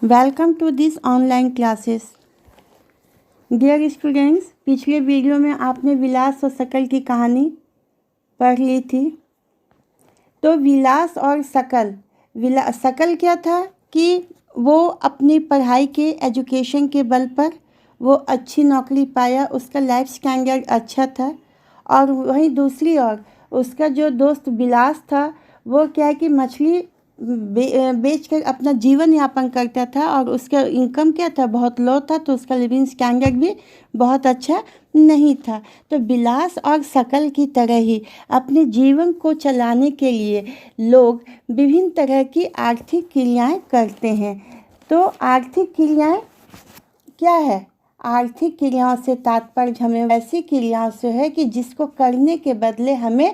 Welcome to this online classes. Dear students, पिछले video में आपने विलास और शकल की कहानी पढ़ ली थी। तो विलास और शकल, शकल क्या था कि वो अपनी पढ़ाई के एजुकेशन के बल पर वो अच्छी नौकरी पाया, उसका लाइफ स्टैंडर्ड अच्छा था। और वहीं दूसरी ओर उसका जो दोस्त विलास था वो क्या है कि मछली बेचकर अपना जीवन यापन करता था और उसका इनकम क्या था, बहुत लो था, तो उसका लिविंग स्टैंडर्ड भी बहुत अच्छा नहीं था। तो विलास और शकल की तरह ही अपने जीवन को चलाने के लिए लोग विभिन्न तरह की आर्थिक क्रियाएं करते हैं। तो आर्थिक क्रियाएं क्या है? आर्थिक क्रियाओं से तात्पर्य हमें वैसी क्रियाओं से है कि जिसको करने के बदले हमें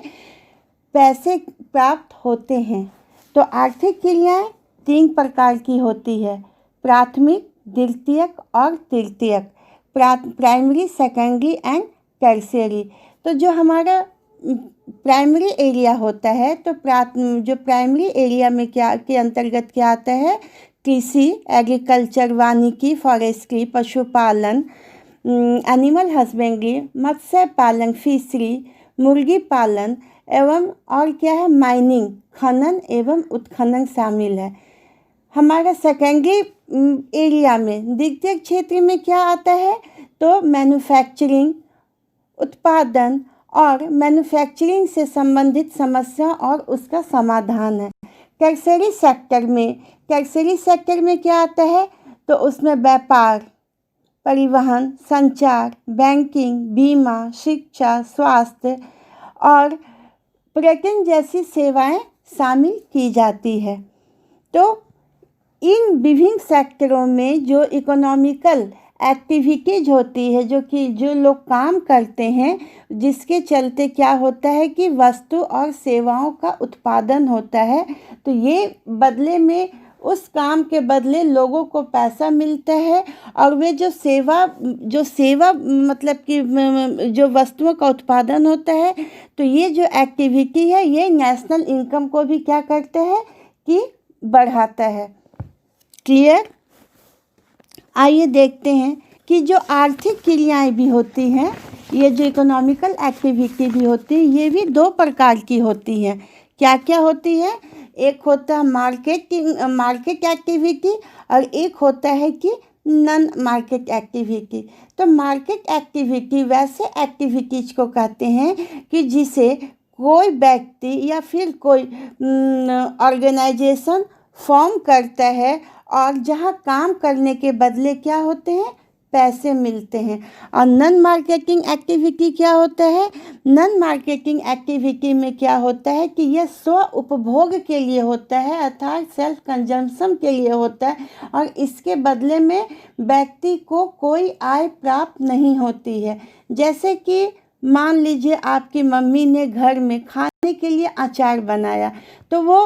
पैसे प्राप्त होते हैं। तो आर्थिक क्रियाएं 3 प्रकार की होती है: प्राथमिक, द्वितीयक और तृतीयक। Primary, secondary and tertiary. तो जो हमारा प्राइमरी एरिया होता है, तो जो प्राइमरी एरिया में क्या के अंतर्गत क्या आता है? कृषि, एग्रीकल्चर, वानिकी, फॉरेस्ट्री, पशुपालन, एनिमल हस्बेंड्री, मत्स्य पालन, फिशरी, मुर्गी पालन एवं और क्या है, माइनिंग, खनन एवं उत्खनन शामिल है। हमारा सेकेंडरी एरिया में, द्वितीय क्षेत्र में क्या आता है? तो मैन्युफैक्चरिंग, उत्पादन और मैन्युफैक्चरिंग से संबंधित समस्या और उसका समाधान है। टर्शियरी सेक्टर में क्या आता है? तो उसमें व्यापार, परिवहन, संचार, बैंकिंग, बीमा, शिक्षा, स्वास्थ्य और पर्यटन जैसी सेवाएं शामिल की जाती है। तो इन विभिन्न सेक्टरों में जो इकोनॉमिकल एक्टिविटीज होती है, जो लोग काम करते हैं, जिसके चलते क्या होता है कि वस्तु और सेवाओं का उत्पादन होता है। तो ये बदले में, उस काम के बदले लोगों को पैसा मिलता है और वे जो सेवा मतलब कि जो वस्तुओं का उत्पादन होता है, तो ये जो एक्टिविटी है ये नेशनल इनकम को भी क्या करता है कि बढ़ाता है। क्लियर? आइए देखते हैं कि जो आर्थिक क्रियाएं भी होती हैं, ये जो इकोनॉमिकल एक्टिविटी भी होती है, ये भी 2 प्रकार की होती हैं। क्या क्या होती है? एक होता है मार्केट एक्टिविटी और एक होता है कि नॉन मार्केट एक्टिविटी। तो मार्केट एक्टिविटी वैसे एक्टिविटीज को कहते हैं कि जिसे कोई व्यक्ति या फिर कोई ऑर्गेनाइजेशन फॉर्म करता है और जहाँ काम करने के बदले क्या होते हैं? पैसे मिलते हैं। और नॉन मार्केटिंग एक्टिविटी क्या होता है? नॉन मार्केटिंग एक्टिविटी में क्या होता है कि यह स्व उपभोग के लिए होता है, अर्थात सेल्फ कंजम्पशन के लिए होता है और इसके बदले में व्यक्ति को कोई आय प्राप्त नहीं होती है। जैसे कि मान लीजिए आपकी मम्मी ने घर में खाने के लिए अचार बनाया, तो वो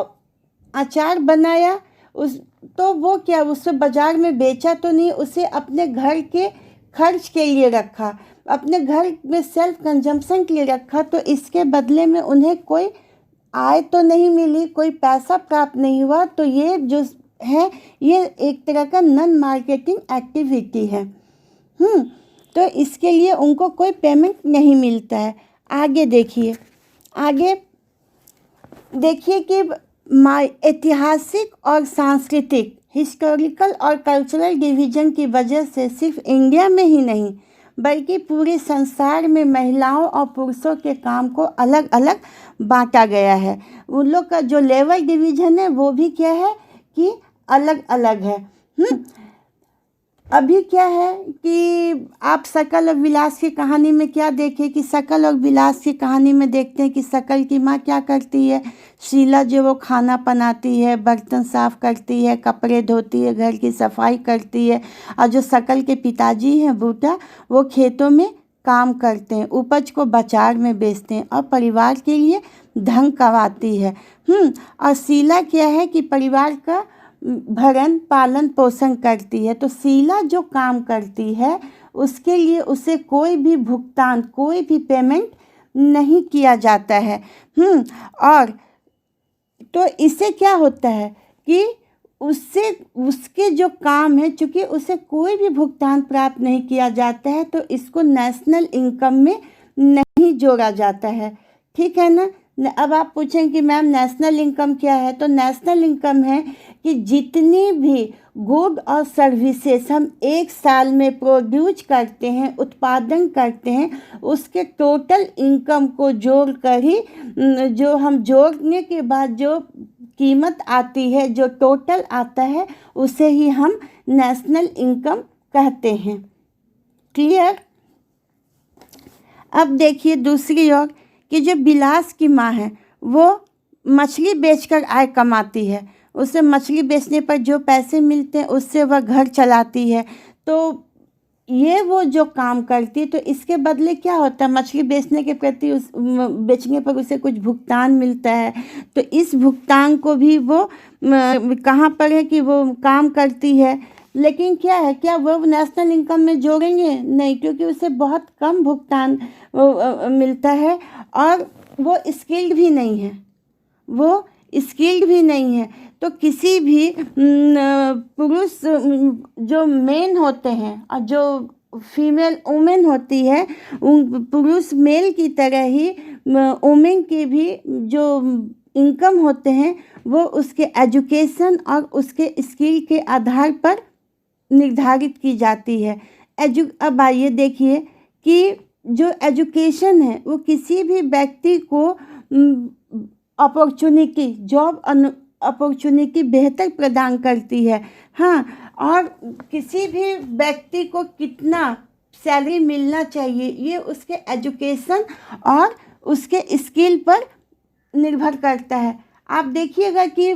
अचार बनाया, तो वो क्या, उसे बाजार में बेचा तो नहीं, उसे अपने घर के खर्च के लिए रखा, अपने घर में सेल्फ कंजम्पशन के लिए रखा। तो इसके बदले में उन्हें कोई आय तो नहीं मिली, कोई पैसा प्राप्त नहीं हुआ। तो ये जो है, ये एक तरह का नॉन मार्केटिंग एक्टिविटी है। तो इसके लिए उनको कोई पेमेंट नहीं मिलता है। आगे देखिए कि ऐतिहासिक और सांस्कृतिक, हिस्टोरिकल और कल्चरल डिवीजन की वजह से सिर्फ इंडिया में ही नहीं बल्कि पूरे संसार में महिलाओं और पुरुषों के काम को अलग अलग बांटा गया है। उन लोग का जो लेवल डिवीजन है वो भी क्या है कि अलग अलग है। अभी क्या है कि आप शकल और विलास की कहानी में क्या देखें कि शकल और विलास की कहानी में देखते हैं कि शकल की माँ क्या करती है? शीला जो वो खाना बनाती है, बर्तन साफ करती है, कपड़े धोती है, घर की सफाई करती है। और जो शकल के पिताजी हैं बूटा, वो खेतों में काम करते हैं, उपज को बाजार में बेचते हैं और परिवार के लिए धन कमाती है। और शीला क्या है कि परिवार का भरण पालन पोषण करती है। तो शीला जो काम करती है उसके लिए उसे कोई भी भुगतान, कोई भी पेमेंट नहीं किया जाता है। और तो इससे क्या होता है कि उससे उसके जो काम है, चूँकि उसे कोई भी भुगतान प्राप्त नहीं किया जाता है, तो इसको नेशनल इनकम में नहीं जोड़ा जाता है। ठीक है ना। अब आप पूछें कि मैम नेशनल इनकम क्या है, तो नेशनल इनकम है कि जितनी भी गुड और सर्विसेज हम एक साल में प्रोड्यूस करते हैं, उत्पादन करते हैं, उसके टोटल इनकम को जोड़ कर ही जो हम जोड़ने के बाद जो कीमत आती है, जो टोटल आता है, उसे ही हम नेशनल इनकम कहते हैं। क्लियर। अब देखिए दूसरी ओर कि जो बिलास की माँ है वो मछली बेचकर आय कमाती है। उसे मछली बेचने पर जो पैसे मिलते हैं उससे वह घर चलाती है। तो ये वो जो काम करती है, तो इसके बदले क्या होता है, मछली बेचने के प्रति बेचने पर उसे कुछ भुगतान मिलता है। तो इस भुगतान को भी वो कहाँ पर है कि वो काम करती है, लेकिन क्या है, क्या वो नेशनल इनकम में जोड़ेंगे? नहीं, क्योंकि उसे बहुत कम भुगतान मिलता है और वो स्किल्ड भी नहीं है, वो स्किल्ड भी नहीं है। तो किसी भी पुरुष जो मेन होते हैं और जो फीमेल वुमेन होती है, उन पुरुष मेल की तरह ही वुमेन के भी जो इनकम होते हैं वो उसके एजुकेशन और उसके स्किल के आधार पर निर्धारित की जाती है। अब आइए देखिए कि जो एजुकेशन है वो किसी भी व्यक्ति को अपॉर्चुनिटी, जॉब अपॉर्चुनिटी बेहतर प्रदान करती है। हाँ, और किसी भी व्यक्ति को कितना सैलरी मिलना चाहिए ये उसके एजुकेशन और उसके स्किल पर निर्भर करता है। आप देखिएगा कि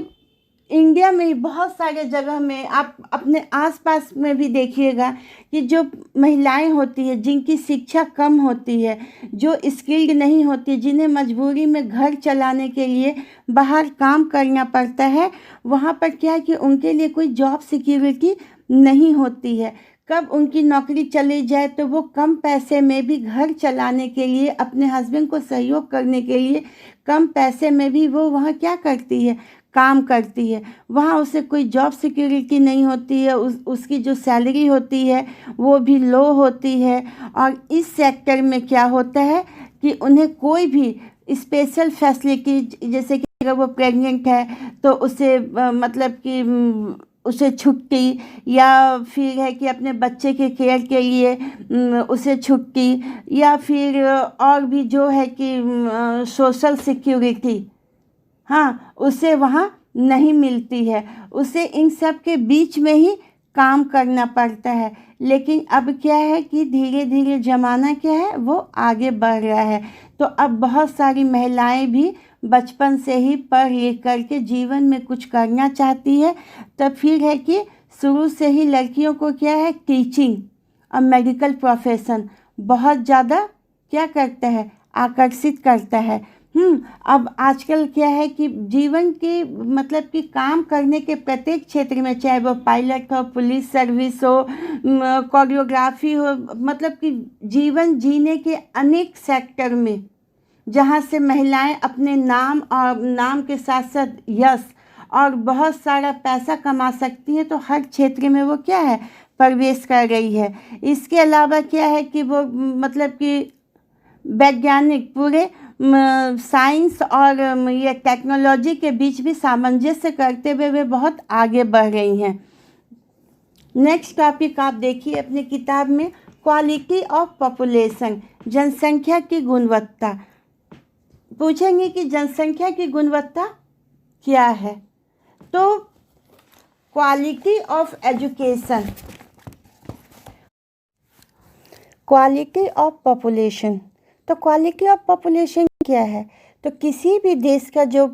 इंडिया में बहुत सारे जगह में, आप अपने आसपास में भी देखिएगा कि जो महिलाएं होती है जिनकी शिक्षा कम होती है, जो स्किल्ड नहीं होती, जिन्हें मजबूरी में घर चलाने के लिए बाहर काम करना पड़ता है, वहाँ पर क्या है कि उनके लिए कोई जॉब सिक्योरिटी नहीं होती है। कब उनकी नौकरी चली जाए तो वो कम पैसे में भी घर चलाने के लिए, अपने हस्बैंड को सहयोग करने के लिए कम पैसे में भी वो वहाँ क्या करती है, काम करती है। वहाँ उसे कोई जॉब सिक्योरिटी नहीं होती है, उसकी जो सैलरी होती है वो भी लो होती है। और इस सेक्टर में क्या होता है कि उन्हें कोई भी स्पेशल फैसिलिटी, जैसे कि अगर वो प्रेग्नेंट है तो उसे मतलब कि उसे छुट्टी, या फिर है कि अपने बच्चे के केयर के लिए उसे छुट्टी, या फिर और भी जो है कि सोशल सिक्योरिटी, हाँ, उसे वहाँ नहीं मिलती है। उसे इन सब के बीच में ही काम करना पड़ता है। लेकिन अब क्या है कि धीरे धीरे ज़माना क्या है, वो आगे बढ़ रहा है। तो अब बहुत सारी महिलाएं भी बचपन से ही पढ़ लिख करके जीवन में कुछ करना चाहती है। तो फिर है कि शुरू से ही लड़कियों को क्या है, टीचिंग और मेडिकल प्रोफेशन बहुत ज़्यादा क्या करता है, आकर्षित करता है। अब आजकल क्या है कि जीवन की मतलब कि काम करने के प्रत्येक क्षेत्र में, चाहे वो पायलट हो, पुलिस सर्विस हो, कोरियोग्राफी हो, मतलब कि जीवन जीने के अनेक सेक्टर में जहाँ से महिलाएं अपने नाम और नाम के साथ साथ यश और बहुत सारा पैसा कमा सकती हैं, तो हर क्षेत्र में वो क्या है, प्रवेश कर रही है। इसके अलावा क्या है कि वो मतलब कि वैज्ञानिक पूरे साइंस और ये टेक्नोलॉजी के बीच भी सामंजस्य करते हुए वे बहुत आगे बढ़ रही हैं। नेक्स्ट टॉपिक आप देखिए अपनी किताब में, क्वालिटी ऑफ पॉपुलेशन, जनसंख्या की गुणवत्ता। पूछेंगे कि जनसंख्या की गुणवत्ता क्या है, तो quality of education, quality of population. तो क्वालिटी ऑफ पॉपुलेशन क्या है, तो किसी भी देश का जो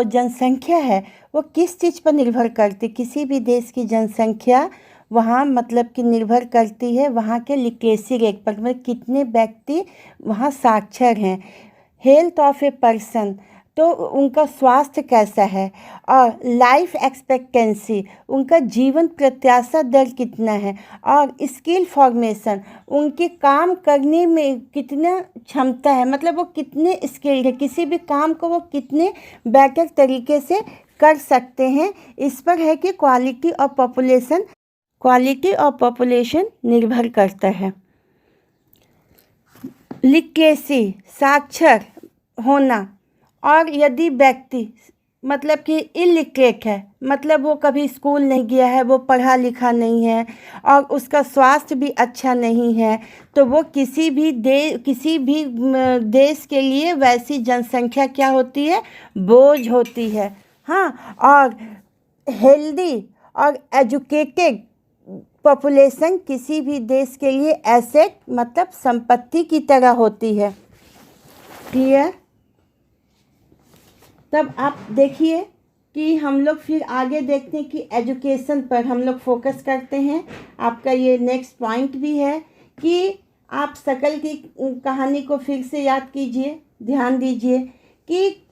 जनसंख्या है वो किस चीज़ पर निर्भर करती, किसी भी देश की जनसंख्या वहाँ मतलब कि निर्भर करती है वहाँ के लिटरेसी रेट पर, मतलब कितने व्यक्ति वहाँ साक्षर हैं। हेल्थ ऑफ ए पर्सन, तो उनका स्वास्थ्य कैसा है, और लाइफ एक्सपेक्टेंसी, उनका जीवन प्रत्याशा दर कितना है, और स्किल फॉर्मेशन, उनके काम करने में कितना क्षमता है, मतलब वो कितने स्किल्ड है, किसी भी काम को वो कितने बेटर तरीके से कर सकते हैं। इस पर है कि क्वालिटी ऑफ पॉपुलेशन निर्भर करता है। लिटरेसी साक्षर होना, और यदि व्यक्ति मतलब कि इलिटरेट है, मतलब वो कभी स्कूल नहीं गया है, वो पढ़ा लिखा नहीं है और उसका स्वास्थ्य भी अच्छा नहीं है, तो वो किसी भी देश के लिए वैसी जनसंख्या क्या होती है, बोझ होती है। हाँ, और हेल्दी और एजुकेटेड पॉपुलेशन किसी भी देश के लिए एसेट मतलब संपत्ति की तरह होती है। क्लियर? तब आप देखिए कि हम लोग फिर आगे देखते हैं कि एजुकेशन पर हम लोग फोकस करते हैं। आपका ये नेक्स्ट पॉइंट भी है कि आप शकल की कहानी को फिर से याद कीजिए, ध्यान दीजिए कि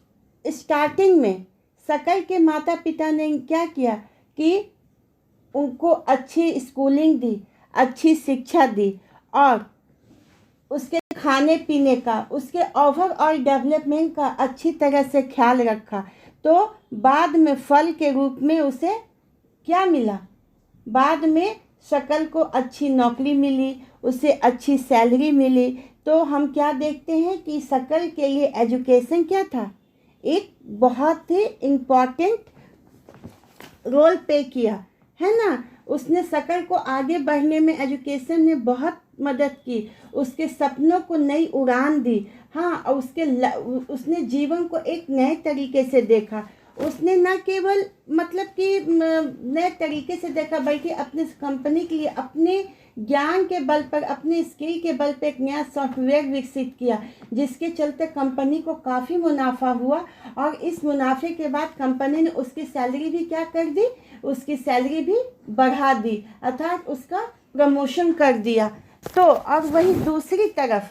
स्टार्टिंग में शकल के माता पिता ने क्या किया कि उनको अच्छी स्कूलिंग दी, अच्छी शिक्षा दी और उसके खाने पीने का, उसके ओवरऑल डेवलपमेंट का अच्छी तरह से ख्याल रखा। तो बाद में फल के रूप में उसे क्या मिला, बाद में शकल को अच्छी नौकरी मिली, उसे अच्छी सैलरी मिली। तो हम क्या देखते हैं कि शकल के लिए एजुकेशन क्या था, एक बहुत ही इम्पॉर्टेंट रोल प्ले किया, है ना। उसने शकल को आगे बढ़ने में एजुकेशन ने बहुत मदद की, उसके सपनों को नई उड़ान दी। हाँ, और उसने जीवन को एक नए तरीके से देखा। उसने न केवल मतलब कि नए तरीके से देखा, बल्कि अपने कंपनी के लिए अपने ज्ञान के बल पर, अपने स्किल के बल पर एक नया सॉफ्टवेयर विकसित किया, जिसके चलते कंपनी को काफ़ी मुनाफा हुआ। और इस मुनाफे के बाद कंपनी ने उसकी सैलरी भी क्या कर दी, उसकी सैलरी भी बढ़ा दी, अर्थात उसका प्रमोशन कर दिया। तो अब वही दूसरी तरफ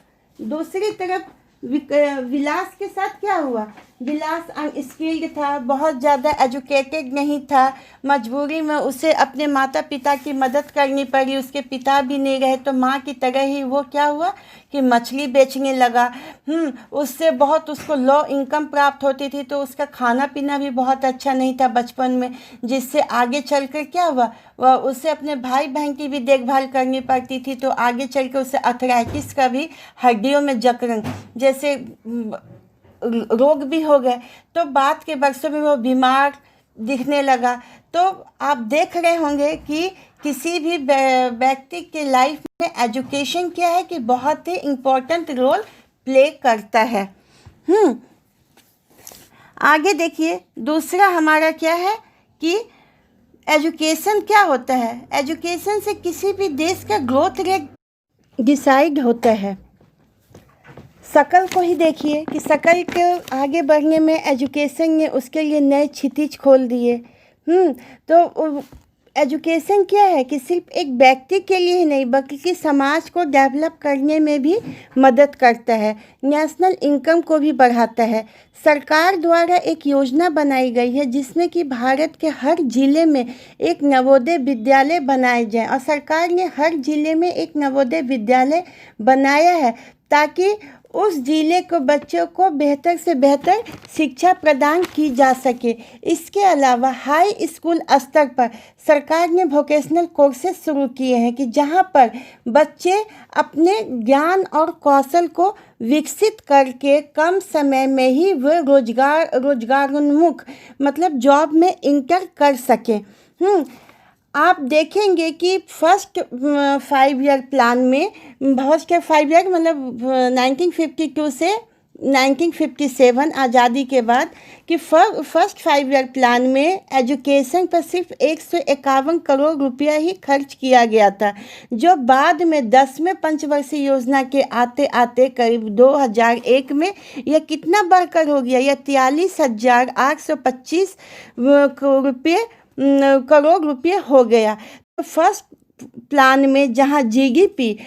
विलास के साथ क्या हुआ, विलास अनस्किल्ड था, बहुत ज़्यादा एजुकेटेड नहीं था, मजबूरी में उसे अपने माता पिता की मदद करनी पड़ी। उसके पिता भी नहीं रहे तो माँ की तरह ही वो क्या हुआ कि मछली बेचने लगा। उससे बहुत उसको लो इनकम प्राप्त होती थी, तो उसका खाना पीना भी बहुत अच्छा नहीं था बचपन में, जिससे आगे चलकर क्या हुआ, वह उसे अपने भाई बहन की भी देखभाल करनी पड़ती थी। तो आगे चलकर उसे अर्थराइटिस का भी, हड्डियों में जकड़न जैसे रोग भी हो गए। तो बाद के वर्षों में वो बीमार दिखने लगा। तो आप देख रहे होंगे कि किसी भी व्यक्ति के लाइफ में एजुकेशन क्या है कि बहुत ही इम्पोर्टेंट रोल प्ले करता है। आगे देखिए, दूसरा हमारा क्या है कि एजुकेशन क्या होता है। एजुकेशन से किसी भी देश का ग्रोथ रेट डिसाइड होता है। शकल को ही देखिए कि शकल के आगे बढ़ने में एजुकेशन ने उसके लिए नए क्षितिज खोल दिए। तो एजुकेशन क्या है कि सिर्फ एक व्यक्ति के लिए ही नहीं, बल्कि समाज को डेवलप करने में भी मदद करता है, नेशनल इनकम को भी बढ़ाता है। सरकार द्वारा एक योजना बनाई गई है जिसमें कि भारत के हर ज़िले में एक नवोदय विद्यालय बनाए जाएं, और सरकार ने हर ज़िले में एक नवोदय विद्यालय बनाया है ताकि उस ज़िले को बच्चों को बेहतर से बेहतर शिक्षा प्रदान की जा सके। इसके अलावा हाई स्कूल स्तर पर सरकार ने वोकेशनल कोर्सेज शुरू किए हैं कि जहां पर बच्चे अपने ज्ञान और कौशल को विकसित करके कम समय में ही वे रोजगारोन्मुख मतलब जॉब में इंटर कर सकें। आप देखेंगे कि फर्स्ट 5 ईयर प्लान में, फर्स्ट 5 ईयर मतलब 1952 से 1957 आज़ादी के बाद, कि फर्स्ट 5 ईयर प्लान में एजुकेशन पर सिर्फ 151 करोड़ रुपया ही खर्च किया गया था, जो बाद में 10वें पंचवर्षीय योजना के आते आते करीब 2001 में यह कितना बढ़कर हो गया, यह 43,825 करोड़ रुपये हो गया। तो फर्स्ट प्लान में जहां जीडीपी,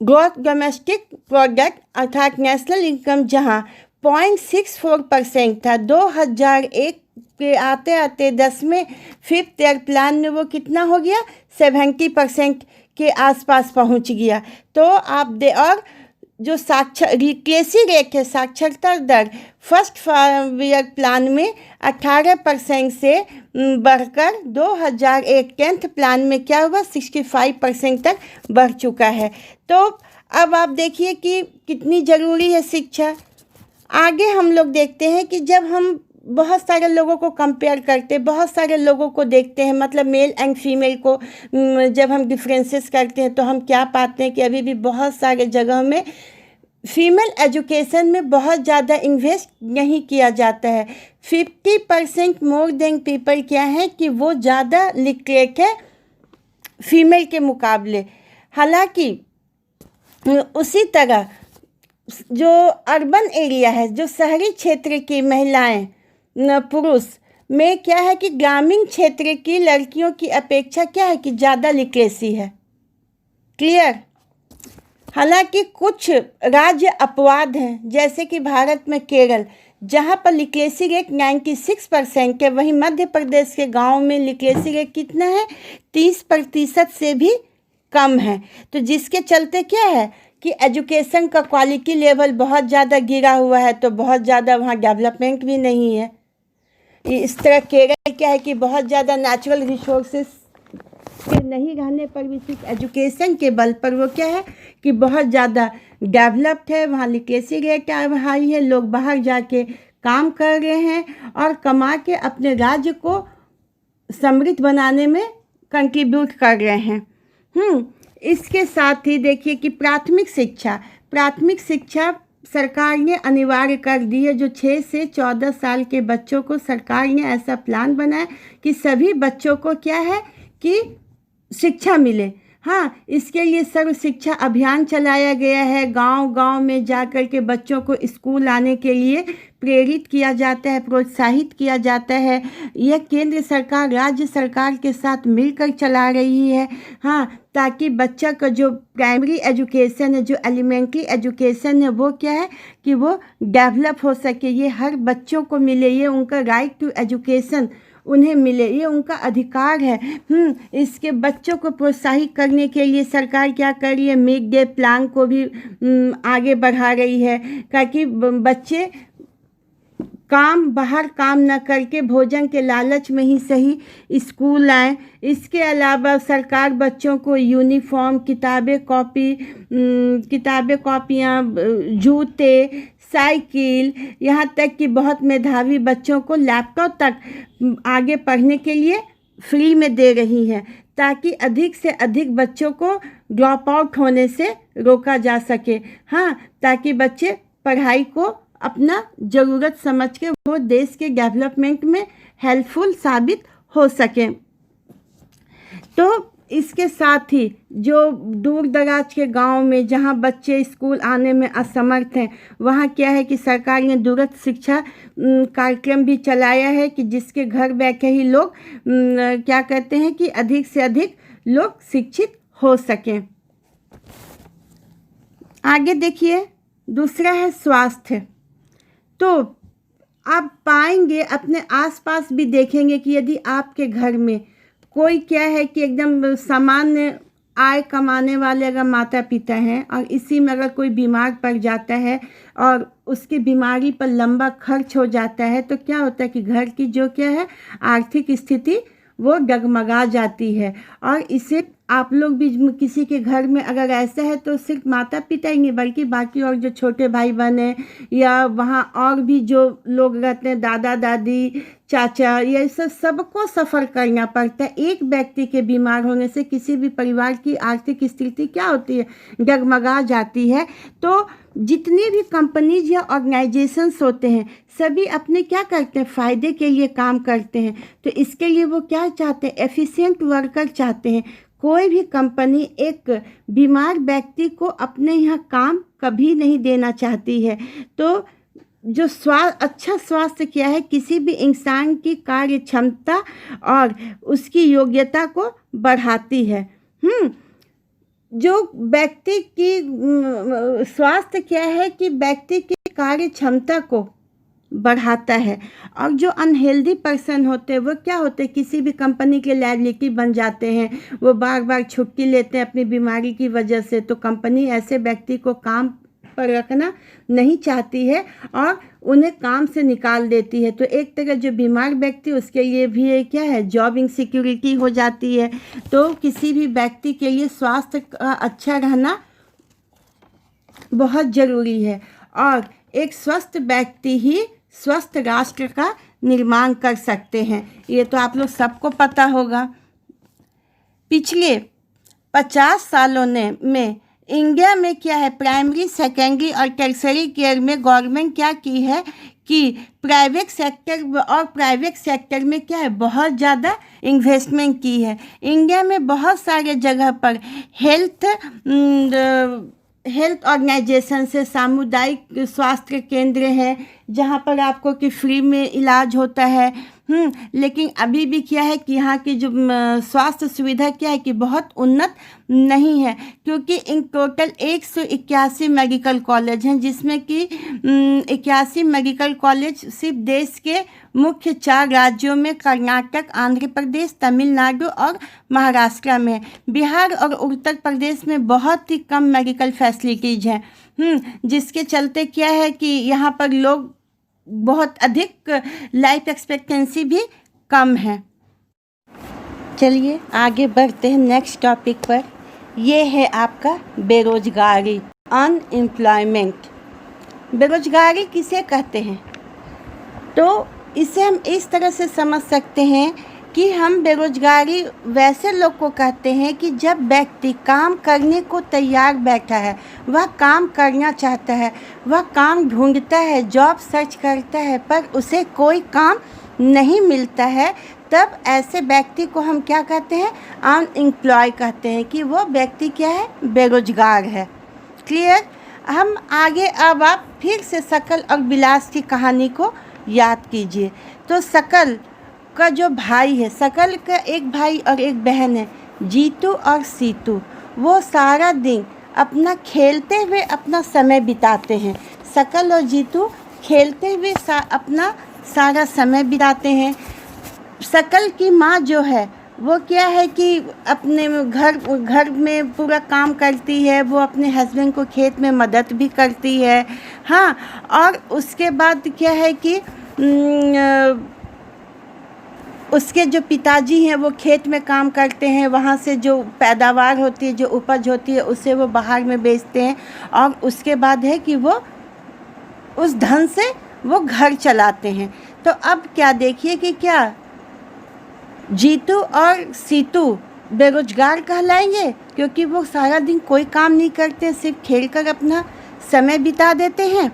ग्रोथ डोमेस्टिक प्रोडक्ट अर्थात नेशनल इनकम जहां 0.64% था, 2001 के आते आते 10वें 5th ईयर प्लान में वो कितना हो गया, 70% के आसपास पहुंच गया। तो आप और जो लिटरेसी रेट है, साक्षरता दर, फर्स्ट 5 ईयर प्लान में 18% से बढ़कर 2001 10th प्लान में क्या हुआ 65% तक बढ़ चुका है। तो अब आप देखिए कि कितनी ज़रूरी है शिक्षा। आगे हम लोग देखते हैं कि जब हम बहुत सारे लोगों को कंपेयर करते, बहुत सारे लोगों को देखते हैं, मतलब मेल एंड फीमेल को जब हम डिफरेंसेस करते हैं तो हम क्या पाते हैं कि अभी भी बहुत सारे जगह में फीमेल एजुकेशन में बहुत ज़्यादा इन्वेस्ट नहीं किया जाता है। 50% मोर देन पीपल क्या है कि वो ज़्यादा लिटरेट है फीमेल के मुकाबले। हालांकि उसी तरह जो अर्बन एरिया है, जो शहरी क्षेत्र की महिलाएं पुरुष में क्या है कि ग्रामीण क्षेत्र की लड़कियों की अपेक्षा क्या है कि ज़्यादा लिटरेसी है। क्लियर। हालांकि कुछ राज्य अपवाद हैं, जैसे कि भारत में केरल, जहां पर लिटरेसी रेट 96% है, वहीं मध्य प्रदेश के गांव में लिटरेसी रेट कितना है 30% से भी कम है। तो जिसके चलते क्या है कि एजुकेशन का क्वालिटी लेवल बहुत ज़्यादा गिरा हुआ है, तो बहुत ज़्यादा वहाँ डेवलपमेंट भी नहीं है। इस तरह केरल क्या है कि बहुत ज़्यादा नेचुरल रिसोर्सेस के नहीं रहने पर भी सिर्फ एजुकेशन के बल पर वो क्या है कि बहुत ज़्यादा डेवलप्ड है, वहाँ लिटरेसी रेट हाई है, लोग बाहर जाके काम कर रहे हैं और कमा के अपने राज्य को समृद्ध बनाने में कंट्रीब्यूट कर रहे हैं। इसके साथ ही देखिए कि प्राथमिक शिक्षा सरकार ने अनिवार्य कर दी है। जो 6 से 14 साल के बच्चों को सरकार ने ऐसा प्लान बनाया कि सभी बच्चों को क्या है कि शिक्षा मिले। हाँ, इसके लिए सर्व शिक्षा अभियान चलाया गया है। गांव-गांव में जाकर के बच्चों को स्कूल आने के लिए प्रेरित किया जाता है, प्रोत्साहित किया जाता है। यह केंद्र सरकार राज्य सरकार के साथ मिलकर चला रही है। हाँ, ताकि बच्चा का जो प्राइमरी एजुकेशन है, जो एलिमेंट्री एजुकेशन है, वो क्या है कि वो डेवलप हो सके। ये हर बच्चों को मिले, ये उनका राइट टू एजुकेशन उन्हें मिले, ये उनका अधिकार है। इसके बच्चों को प्रोत्साहित करने के लिए सरकार क्या कर रही है, मिड डे प्लान को भी आगे बढ़ा रही है, ताकि बच्चे बाहर काम न करके भोजन के लालच में ही सही स्कूल आएँ। इसके अलावा सरकार बच्चों को यूनिफॉर्म, किताबियाँ, जूते, साइकिल, यहाँ तक कि बहुत मेधावी बच्चों को लैपटॉप तक आगे पढ़ने के लिए फ्री में दे रही है, ताकि अधिक से अधिक बच्चों को ड्रॉप आउट होने से रोका जा सके। हाँ, ताकि बच्चे पढ़ाई को अपना ज़रूरत समझ के वो देश के डेवलपमेंट में हेल्पफुल साबित हो सकें। तो इसके साथ ही जो दूर दराज के गांव में जहां बच्चे स्कूल आने में असमर्थ हैं, वहां क्या है कि सरकार ने दूरस्थ शिक्षा कार्यक्रम भी चलाया है कि जिसके घर बैठे ही लोग क्या कहते हैं कि अधिक से अधिक लोग शिक्षित हो सकें। आगे देखिए, दूसरा है स्वास्थ्य। तो आप पाएंगे अपने आसपास भी देखेंगे कि यदि आपके घर में कोई क्या है कि एकदम सामान्य आय कमाने वाले अगर माता पिता हैं और इसी में अगर कोई बीमार पड़ जाता है और उसकी बीमारी पर लंबा खर्च हो जाता है, तो क्या होता है कि घर की जो क्या है आर्थिक स्थिति वो डगमगा जाती है। और इसे आप लोग भी किसी के घर में अगर ऐसा है तो सिर्फ माता पिता ही नहीं बल्कि बाकी और जो छोटे भाई बहन हैं या वहाँ और भी जो लोग रहते हैं, दादा दादी, चाचा, ये सबको सफ़र करना पड़ता है। एक व्यक्ति के बीमार होने से किसी भी परिवार की आर्थिक स्थिति क्या होती है, डगमगा जाती है। तो जितनी भी कंपनीज या ऑर्गेनाइजेशंस होते हैं सभी अपने क्या करते हैं, फ़ायदे के लिए काम करते हैं। तो इसके लिए वो क्या चाहते हैं, एफिशिएंट वर्कर चाहते हैं। कोई भी कंपनी एक बीमार व्यक्ति को अपने यहाँ काम कभी नहीं देना चाहती है। तो जो अच्छा स्वास्थ्य क्या है, किसी भी इंसान की कार्य क्षमता और उसकी योग्यता को बढ़ाती है। जो व्यक्ति की स्वास्थ्य क्या है कि व्यक्ति की कार्य क्षमता को बढ़ाता है। और जो अनहेल्दी पर्सन होते हैं वो क्या होते हैं, किसी भी कंपनी के लायबिलिटी बन जाते हैं। वो बार बार छुट्टी लेते हैं अपनी बीमारी की वजह से। तो कंपनी ऐसे व्यक्ति को काम पर रखना नहीं चाहती है और उन्हें काम से निकाल देती है। तो एक तरह जो बीमार व्यक्ति उसके लिए भी ये क्या है, जॉब इनसिक्योरिटी हो जाती है। तो किसी भी व्यक्ति के लिए स्वास्थ्य का अच्छा रहना बहुत ज़रूरी है और एक स्वस्थ व्यक्ति ही स्वस्थ राष्ट्र का निर्माण कर सकते हैं। ये तो आप लोग सबको पता होगा। पिछले 50 सालों में इंडिया में क्या है, प्राइमरी, सेकेंडरी और टर्सरी केयर में गवर्नमेंट क्या की है कि प्राइवेट सेक्टर में क्या है, बहुत ज़्यादा इन्वेस्टमेंट की है। इंडिया में बहुत सारे जगह पर हेल्थ ऑर्गेनाइजेशन से सामुदायिक स्वास्थ्य केंद्र है जहाँ पर आपको कि फ्री में इलाज होता है। लेकिन अभी भी क्या है कि यहाँ की जो स्वास्थ्य सुविधा क्या है कि बहुत उन्नत नहीं है, क्योंकि इन टोटल 181 मेडिकल कॉलेज हैं, जिसमें कि 81 मेडिकल कॉलेज सिर्फ देश के मुख्य 4 राज्यों में कर्नाटक, आंध्र प्रदेश, तमिलनाडु और महाराष्ट्र में। बिहार और उत्तर प्रदेश में बहुत ही कम मेडिकल फैसिलिटीज़ हैं, जिसके चलते क्या है कि यहाँ पर लोग बहुत अधिक लाइफ एक्सपेक्टेंसी भी कम है। चलिए आगे बढ़ते हैं नेक्स्ट टॉपिक पर। ये है आपका बेरोजगारी, अनएम्प्लॉयमेंट। बेरोजगारी किसे कहते हैं? तो इसे हम इस तरह से समझ सकते हैं कि हम बेरोजगारी वैसे लोग को कहते हैं कि जब व्यक्ति काम करने को तैयार बैठा है, वह काम करना चाहता है, वह काम ढूंढता है, जॉब सर्च करता है, पर उसे कोई काम नहीं मिलता है, तब ऐसे व्यक्ति को हम क्या कहते हैं? अनएम्प्लॉय कहते हैं, कि वो व्यक्ति क्या है? बेरोजगार है। क्लियर? हम आगे अब आप फिर से शकल और विलास की कहानी को याद कीजिए। तो शकल का जो भाई है, शकल का एक भाई और एक बहन है, जीतू और सीतू, वो सारा दिन अपना खेलते हुए अपना समय बिताते हैं। शकल और जीतू खेलते हुए अपना सारा समय बिताते हैं। शकल की माँ जो है वो क्या है कि अपने घर में पूरा काम करती है, वो अपने हस्बैंड को खेत में मदद भी करती है। हाँ, और उसके बाद क्या है कि उसके जो पिताजी हैं वो खेत में काम करते हैं, वहाँ से जो पैदावार होती है, जो उपज होती है, उसे वो बाहर में बेचते हैं और उसके बाद है कि वो उस धन से वो घर चलाते हैं। तो अब क्या देखिए कि क्या जीतू और सीतू बेरोजगार कहलाएंगे, क्योंकि वो सारा दिन कोई काम नहीं करते, सिर्फ खेलकर अपना समय बिता देते हैं?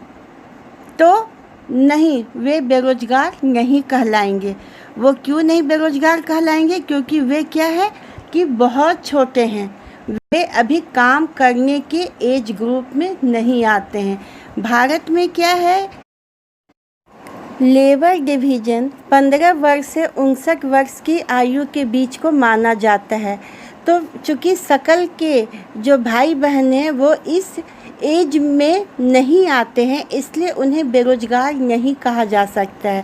तो नहीं, वे बेरोजगार नहीं कहलाएंगे। वो क्यों नहीं बेरोजगार कहलाएंगे? क्योंकि वे क्या है कि बहुत छोटे हैं, वे अभी काम करने के एज ग्रुप में नहीं आते हैं। भारत में क्या है, लेबर डिवीज़न 15 वर्ष से 59 वर्ष की आयु के बीच को माना जाता है। तो चूँकि शकल के जो भाई बहन हैं वो इस एज में नहीं आते हैं, इसलिए उन्हें बेरोजगार नहीं कहा जा सकता है।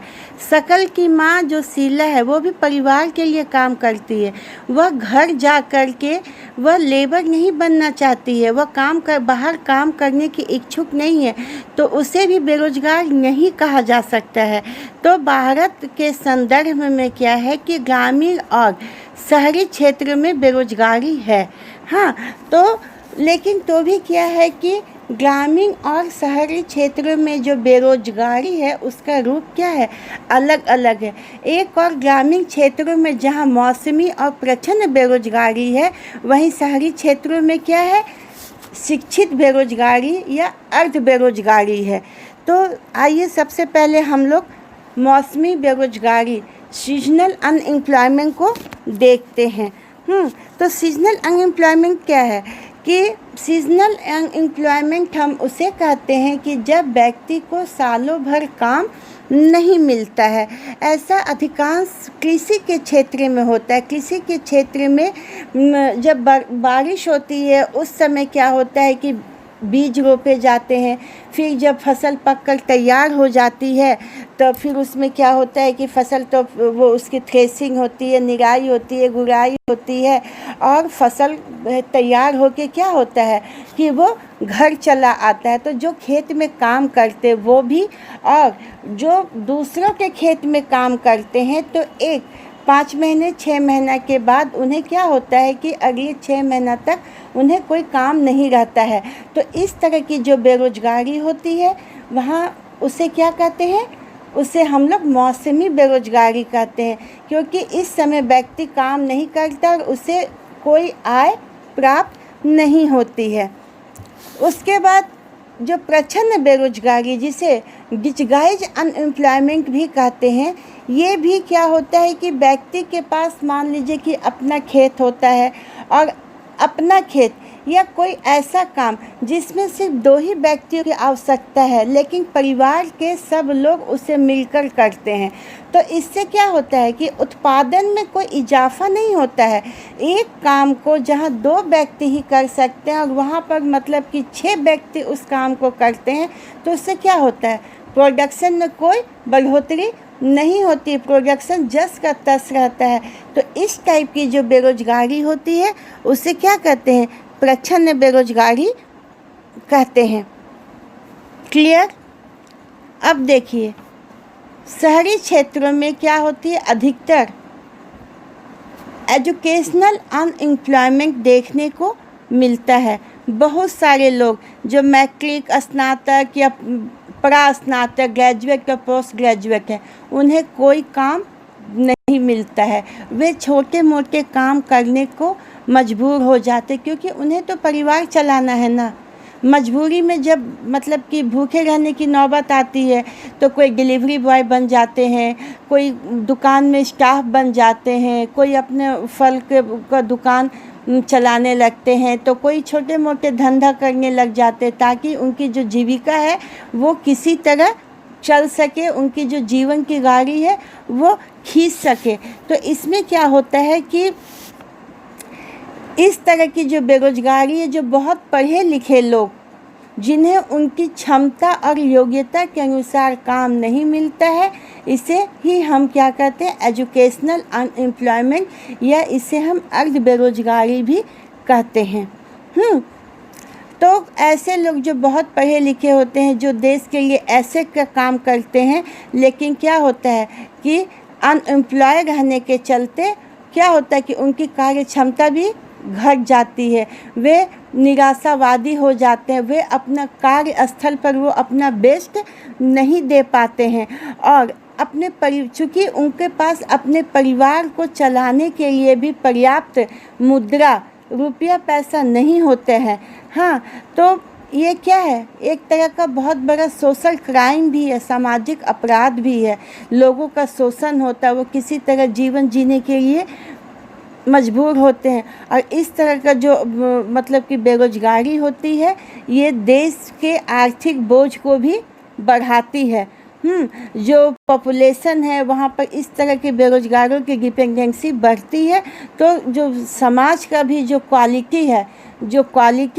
शकल की माँ जो शीला है वो भी परिवार के लिए काम करती है, वह घर जा कर के वह लेबर नहीं बनना चाहती है, वह बाहर काम करने की इच्छुक नहीं है, तो उसे भी बेरोजगार नहीं कहा जा सकता है। तो भारत के संदर्भ में क्या है कि ग्रामीण और शहरी क्षेत्र में बेरोजगारी है। हाँ, तो लेकिन तो भी क्या है कि ग्रामीण और शहरी क्षेत्र में जो बेरोजगारी है उसका रूप क्या है, अलग अलग है। एक और ग्रामीण क्षेत्रों में जहां मौसमी और प्रचंड बेरोजगारी है, वहीं शहरी क्षेत्रों में क्या है, शिक्षित बेरोजगारी या अर्ध बेरोजगारी है। तो आइए सबसे पहले हम लोग मौसमी बेरोजगारी, सीजनल अनएम्प्लॉयमेंट को देखते हैं। तो सीजनल अनएम्प्लॉयमेंट क्या है कि सीजनल अनएम्प्लॉयमेंट हम उसे कहते हैं कि जब व्यक्ति को सालों भर काम नहीं मिलता है। ऐसा अधिकांश कृषि के क्षेत्र में होता है। कृषि के क्षेत्र में जब बारिश होती है उस समय क्या होता है कि बीज रोपे जाते हैं, फिर जब फसल पककर तैयार हो जाती है तो फिर उसमें क्या होता है कि फसल तो वो उसकी थ्रेसिंग होती है, निराई होती है, गुड़ाई होती है, और फसल तैयार होके क्या होता है कि वो घर चला आता है। तो जो खेत में काम करते वो भी, और जो दूसरों के खेत में काम करते हैं, तो 5 महीने 6 महीना के बाद उन्हें क्या होता है कि अगले 6 महीना तक उन्हें कोई काम नहीं रहता है। तो इस तरह की जो बेरोजगारी होती है वहाँ उसे क्या कहते हैं, उसे हम लोग मौसमी बेरोजगारी कहते हैं, क्योंकि इस समय व्यक्ति काम नहीं करता और उसे कोई आय प्राप्त नहीं होती है। उसके बाद जो प्रच्छन्न बेरोजगारी, जिसे डिस्गाइज अनएम्प्लॉयमेंट भी कहते हैं, ये भी क्या होता है कि व्यक्ति के पास मान लीजिए कि अपना खेत होता है, और अपना खेत या कोई ऐसा काम जिसमें सिर्फ 2 ही व्यक्तियों की आवश्यकता है, लेकिन परिवार के सब लोग उसे मिलकर करते हैं। तो इससे क्या होता है कि उत्पादन में कोई इजाफा नहीं होता है। एक काम को जहां 2 व्यक्ति ही कर सकते हैं और वहां पर मतलब कि 6 व्यक्ति उस काम को करते हैं, तो उससे क्या होता है, प्रोडक्शन में कोई बढ़ोतरी नहीं होती, प्रोडक्शन जस का तस रहता है। तो इस टाइप की जो बेरोजगारी होती है उसे क्या कहते हैं, प्रच्छन्न बेरोजगारी कहते हैं। क्लियर? अब देखिए शहरी क्षेत्रों में क्या होती है, अधिकतर एजुकेशनल अनएम्प्लॉयमेंट देखने को मिलता है। बहुत सारे लोग जो मैट्रिक, स्नातक या स्नातक, ग्रेजुएट या पोस्ट ग्रेजुएट है, उन्हें कोई काम नहीं मिलता है। वे छोटे मोटे काम करने को मजबूर हो जाते, क्योंकि उन्हें तो परिवार चलाना है ना। मजबूरी में जब मतलब कि भूखे रहने की नौबत आती है तो कोई डिलीवरी बॉय बन जाते हैं, कोई दुकान में स्टाफ बन जाते हैं, कोई अपने फल का दुकान चलाने लगते हैं, तो कोई छोटे मोटे धंधा करने लग जाते हैं, ताकि उनकी जो जीविका है वो किसी तरह चल सके, उनकी जो जीवन की गाड़ी है वो खींच सके। तो इसमें क्या होता है कि इस तरह की जो बेरोजगारी है, जो बहुत पढ़े लिखे लोग जिन्हें उनकी क्षमता और योग्यता के अनुसार काम नहीं मिलता है, इसे ही हम क्या कहते हैं, एजुकेशनल अनएम्प्लॉयमेंट, या इसे हम अर्ध बेरोजगारी भी कहते हैं। तो ऐसे लोग जो बहुत पढ़े लिखे होते हैं, जो देश के लिए ऐसे का काम करते हैं, लेकिन क्या होता है कि अनएम्प्लॉय रहने के चलते क्या होता है कि उनकी कार्य क्षमता भी घट जाती है, वे निराशावादी हो जाते हैं, वे अपना कार्यस्थल पर वो अपना बेस्ट नहीं दे पाते हैं, और चूँकि उनके पास अपने परिवार को चलाने के लिए भी पर्याप्त मुद्रा, रुपया पैसा नहीं होते हैं। हाँ, तो ये क्या है, एक तरह का बहुत बड़ा सोशल क्राइम भी है, सामाजिक अपराध भी है। लोगों का शोषण होता है, वो किसी तरह जीवन जीने के लिए मजबूर होते हैं, और इस तरह का जो मतलब कि बेरोजगारी होती है, ये देश के आर्थिक बोझ को भी बढ़ाती है। जो पॉपुलेशन है वहाँ पर इस तरह के बेरोजगारों की डिपेंडेंसी बढ़ती है, तो जो समाज का भी जो क्वालिटी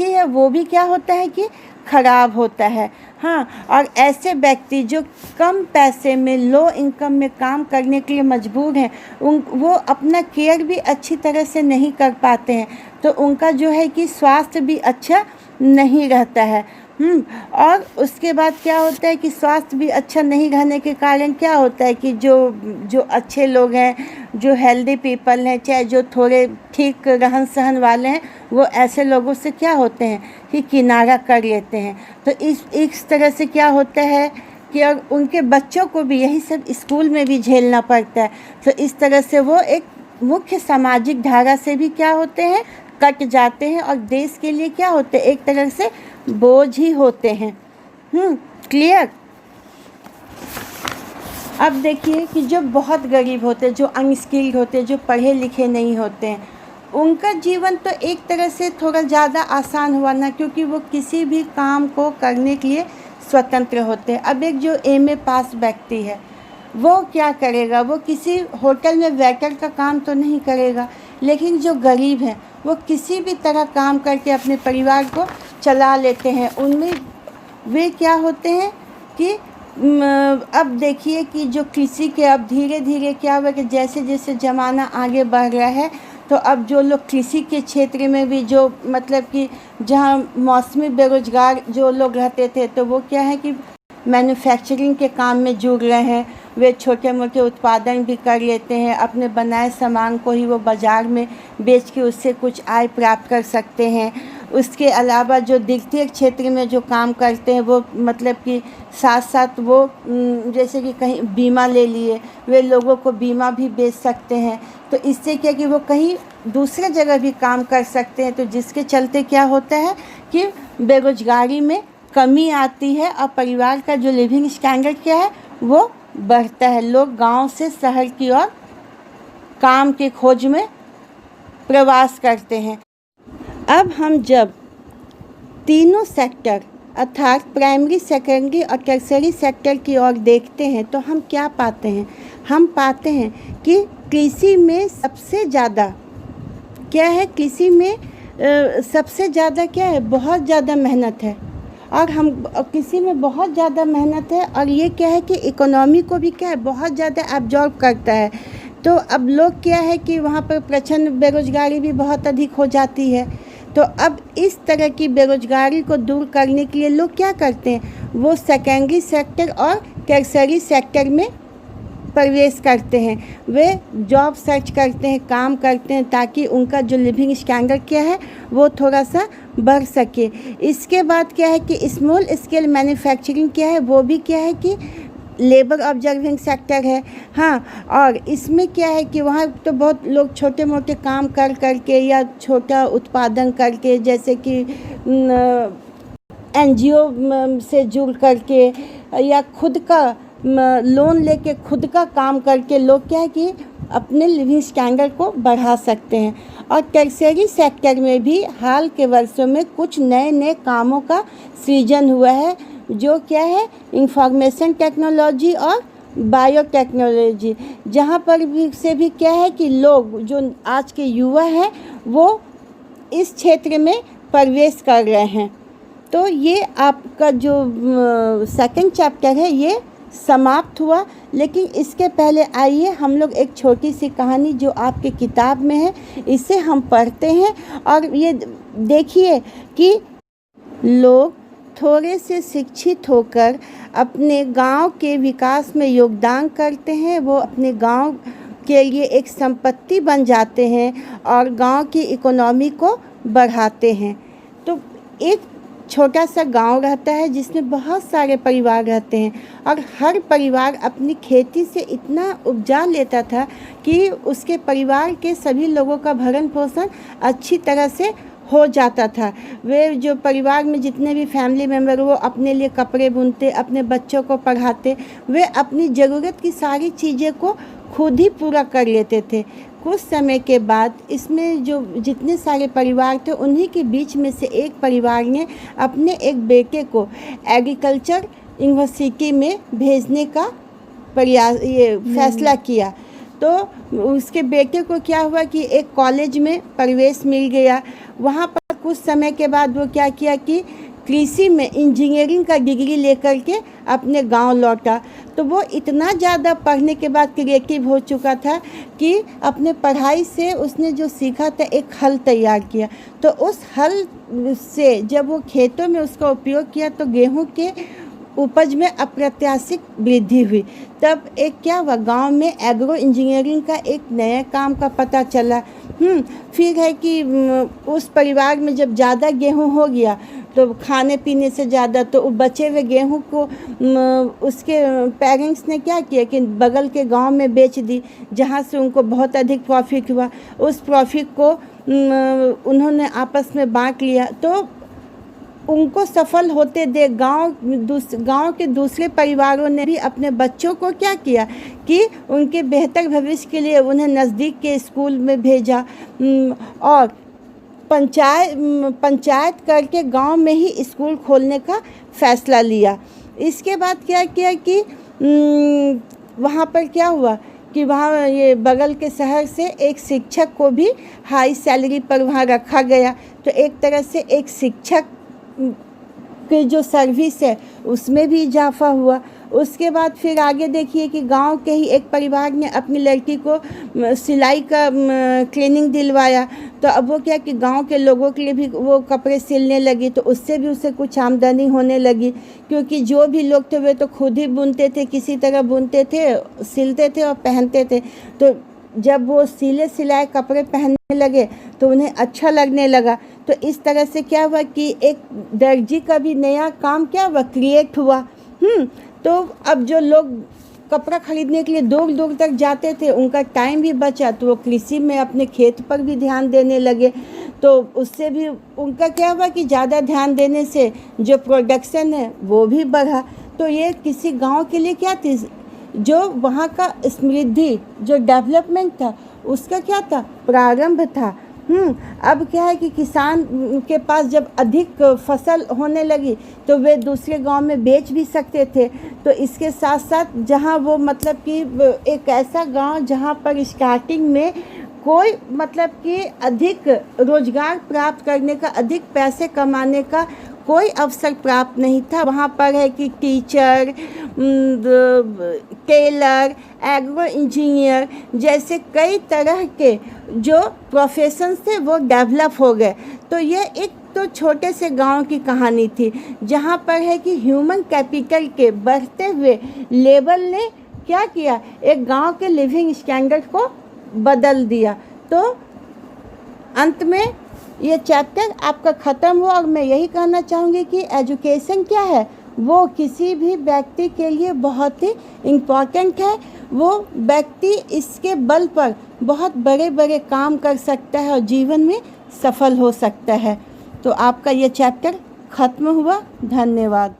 है वो भी क्या होता है कि खराब होता है। हाँ, और ऐसे व्यक्ति जो कम पैसे में, लो इनकम में काम करने के लिए मजबूर हैं, वो अपना केयर भी अच्छी तरह से नहीं कर पाते हैं, तो उनका जो है कि स्वास्थ्य भी अच्छा नहीं रहता है। और उसके बाद क्या होता है कि स्वास्थ्य भी अच्छा नहीं रहने के कारण क्या होता है कि जो अच्छे लोग हैं, जो हेल्दी पीपल हैं, चाहे जो थोड़े ठीक रहन सहन वाले हैं, वो ऐसे लोगों से क्या होते हैं कि किनारा कर लेते हैं। तो इस तरह से क्या होता है कि और उनके बच्चों को भी यही सब स्कूल में भी झेलना पड़ता है। तो इस तरह से वो एक मुख्य सामाजिक धारा से भी क्या होते हैं, कट जाते हैं, और देश के लिए क्या होते हैं, एक तरह से बोझ ही होते हैं। क्लियर? अब देखिए कि जो बहुत गरीब होते हैं, जो अनस्किल्ड होते हैं, जो पढ़े लिखे नहीं होते हैं, उनका जीवन तो एक तरह से थोड़ा ज़्यादा आसान हुआ ना, क्योंकि वो किसी भी काम को करने के लिए स्वतंत्र होते हैं। अब एक जो एमए पास व्यक्ति है, वो क्या करेगा, वो किसी होटल में वेटर का काम तो नहीं करेगा, लेकिन जो गरीब है वो किसी भी तरह काम करके अपने परिवार को चला लेते हैं, उनमें वे क्या होते हैं कि अब देखिए कि जो कृषि के अब धीरे धीरे क्या हुआ कि जैसे जैसे ज़माना आगे बढ़ रहा है तो अब जो लोग कृषि के क्षेत्र में भी जो मतलब कि जहाँ मौसमी बेरोजगार जो लोग रहते थे तो वो क्या है कि मैन्युफैक्चरिंग के काम में जुड़ रहे हैं। वे छोटे मोटे उत्पादन भी कर लेते हैं, अपने बनाए सामान को ही वो बाज़ार में बेच के उससे कुछ आय प्राप्त कर सकते हैं। उसके अलावा जो द्वितीय क्षेत्र में जो काम करते हैं वो मतलब कि साथ साथ वो जैसे कि कहीं बीमा ले लिए, वे लोगों को बीमा भी बेच सकते हैं। तो इससे क्या कि वो कहीं दूसरे जगह भी काम कर सकते हैं, तो जिसके चलते क्या होता है कि बेरोजगारी में कमी आती है और परिवार का जो लिविंग स्टैंडर्ड क्या है वो बढ़ता है। लोग गांव से शहर की ओर काम के खोज में प्रवास करते हैं। अब हम जब तीनों सेक्टर अर्थात प्राइमरी, सेकेंडरी और टर्शियरी सेक्टर की ओर देखते हैं तो हम क्या पाते हैं? हम पाते हैं कि कृषि में सबसे ज़्यादा क्या है, कृषि में सबसे ज़्यादा क्या है, बहुत ज़्यादा मेहनत है और हम कृषि में बहुत ज़्यादा मेहनत है और ये क्या है कि इकोनॉमी को भी क्या है बहुत ज़्यादा एब्जॉर्ब करता है। तो अब लोग क्या है कि वहाँ पर प्रचंड बेरोजगारी भी बहुत अधिक हो जाती है। तो अब इस तरह की बेरोजगारी को दूर करने के लिए लोग क्या करते हैं, वो सेकेंडरी सेक्टर और टर्शियरी सेक्टर में प्रवेश करते हैं। वे जॉब सर्च करते हैं, काम करते हैं ताकि उनका जो लिविंग स्टैंडर्ड क्या है वो थोड़ा सा बढ़ सके। इसके बाद क्या है कि स्मॉल स्केल मैन्युफैक्चरिंग क्या है, वो भी क्या है कि लेबर ऑब्जर्विंग सेक्टर है। हाँ, और इसमें क्या है कि वहाँ तो बहुत लोग छोटे मोटे काम कर करके या छोटा उत्पादन करके जैसे कि एनजीओ से जुड़ करके या खुद का लोन लेके खुद का काम करके लोग क्या है कि अपने लिविंग स्टैंडर्ड को बढ़ा सकते हैं। और टर्शियरी सेक्टर में भी हाल के वर्षों में कुछ नए नए कामों का सृजन हुआ है, जो क्या है इंफॉर्मेशन टेक्नोलॉजी और बायोटेक्नोलॉजी, जहाँ पर भी से भी क्या है कि लोग जो आज के युवा हैं वो इस क्षेत्र में प्रवेश कर रहे हैं। तो ये आपका जो सेकंड चैप्टर है ये समाप्त हुआ। लेकिन इसके पहले आइए हम लोग एक छोटी सी कहानी जो आपके किताब में है इसे हम पढ़ते हैं और ये देखिए कि लोग थोड़े से शिक्षित होकर अपने गांव के विकास में योगदान करते हैं। वो अपने गांव के लिए एक संपत्ति बन जाते हैं और गांव की इकोनॉमी को बढ़ाते हैं। तो एक छोटा सा गांव रहता है जिसमें बहुत सारे परिवार रहते हैं और हर परिवार अपनी खेती से इतना उपजा लेता था कि उसके परिवार के सभी लोगों का भरण पोषण अच्छी तरह से हो जाता था। वे जो परिवार में जितने भी फैमिली मेम्बर वो अपने लिए कपड़े बुनते, अपने बच्चों को पढ़ाते, वे अपनी ज़रूरत की सारी चीज़ें को खुद ही पूरा कर लेते थे। कुछ समय के बाद इसमें जो जितने सारे परिवार थे उन्हीं के बीच में से एक परिवार ने अपने एक बेटे को एग्रीकल्चर यूनिवर्सिटी में भेजने का फैसला किया। तो उसके बेटे को क्या हुआ कि एक कॉलेज में प्रवेश मिल गया। वहाँ पर कुछ समय के बाद वो क्या किया कि कृषि में इंजीनियरिंग का डिग्री लेकर के अपने गांव लौटा। तो वो इतना ज़्यादा पढ़ने के बाद क्रिएटिव हो चुका था कि अपने पढ़ाई से उसने जो सीखा था एक हल तैयार किया। तो उस हल से जब वो खेतों में उसका उपयोग किया तो गेहूं के उपज में अप्रत्याशित वृद्धि हुई। तब एक क्या हुआ, गांव में एग्रो इंजीनियरिंग का एक नया काम का पता चला। फिर है कि उस परिवार में जब ज़्यादा गेहूं हो गया तो खाने पीने से ज़्यादा तो बचे हुए गेहूं को उसके पेरेंट्स ने क्या किया कि बगल के गांव में बेच दी, जहां से उनको बहुत अधिक प्रॉफिट हुआ। उस प्रॉफिट को उन्होंने आपस में बांट लिया। तो उनको सफल होते देख गांव के दूसरे परिवारों ने भी अपने बच्चों को क्या किया कि उनके बेहतर भविष्य के लिए उन्हें नज़दीक के स्कूल में भेजा और पंचायत करके गांव में ही स्कूल खोलने का फैसला लिया। इसके बाद क्या किया कि वहाँ पर क्या हुआ कि वहाँ ये बगल के शहर से एक शिक्षक को भी हाई सैलरी पर वहाँ रखा गया। तो एक तरह से एक शिक्षक की जो सर्विस है उसमें भी इजाफा हुआ। उसके बाद फिर आगे देखिए कि गांव के ही एक परिवार ने अपनी लड़की को सिलाई का ट्रेनिंग दिलवाया, तो अब वो क्या कि गांव के लोगों के लिए भी वो कपड़े सिलने लगी, तो उससे भी उसे कुछ आमदनी होने लगी, क्योंकि जो भी लोग थे वे तो खुद ही बुनते थे, किसी तरह बुनते थे, सिलते थे और पहनते थे। तो जब वो सिले सिलाए कपड़े पहनने लगे तो उन्हें अच्छा लगने लगा। तो इस तरह से क्या हुआ कि एक दर्जी का भी नया काम क्या हुआ, क्रिएट हुआ। तो अब जो लोग कपड़ा खरीदने के लिए दूर दूर तक जाते थे, उनका टाइम भी बचा, तो वो कृषि में अपने खेत पर भी ध्यान देने लगे। तो उससे भी उनका क्या हुआ कि ज़्यादा ध्यान देने से जो प्रोडक्शन है वो भी बढ़ा। तो ये किसी गांव के लिए क्या थी, जो वहाँ का समृद्धि, जो डेवलपमेंट था, उसका क्या था, प्रारंभ था। अब क्या है कि किसान के पास जब अधिक फसल होने लगी तो वे दूसरे गांव में बेच भी सकते थे। तो इसके साथ साथ जहां वो मतलब कि एक ऐसा गांव जहां पर स्टार्टिंग में कोई मतलब कि अधिक रोजगार प्राप्त करने का, अधिक पैसे कमाने का कोई अवसर प्राप्त नहीं था, वहाँ पर है कि टीचर, टेलर, एग्रो इंजीनियर जैसे कई तरह के जो प्रोफेशंस थे वो डेवलप हो गए। तो ये एक तो छोटे से गांव की कहानी थी, जहाँ पर है कि ह्यूमन कैपिटल के बढ़ते हुए लेवल ने क्या किया, एक गांव के लिविंग स्टैंडर्ड को बदल दिया। तो अंत में ये चैप्टर आपका ख़त्म हुआ और मैं यही कहना चाहूँगी कि एजुकेशन क्या है, वो किसी भी व्यक्ति के लिए बहुत ही इम्पॉर्टेंट है। वो व्यक्ति इसके बल पर बहुत बड़े बड़े काम कर सकता है और जीवन में सफल हो सकता है। तो आपका ये चैप्टर ख़त्म हुआ। धन्यवाद।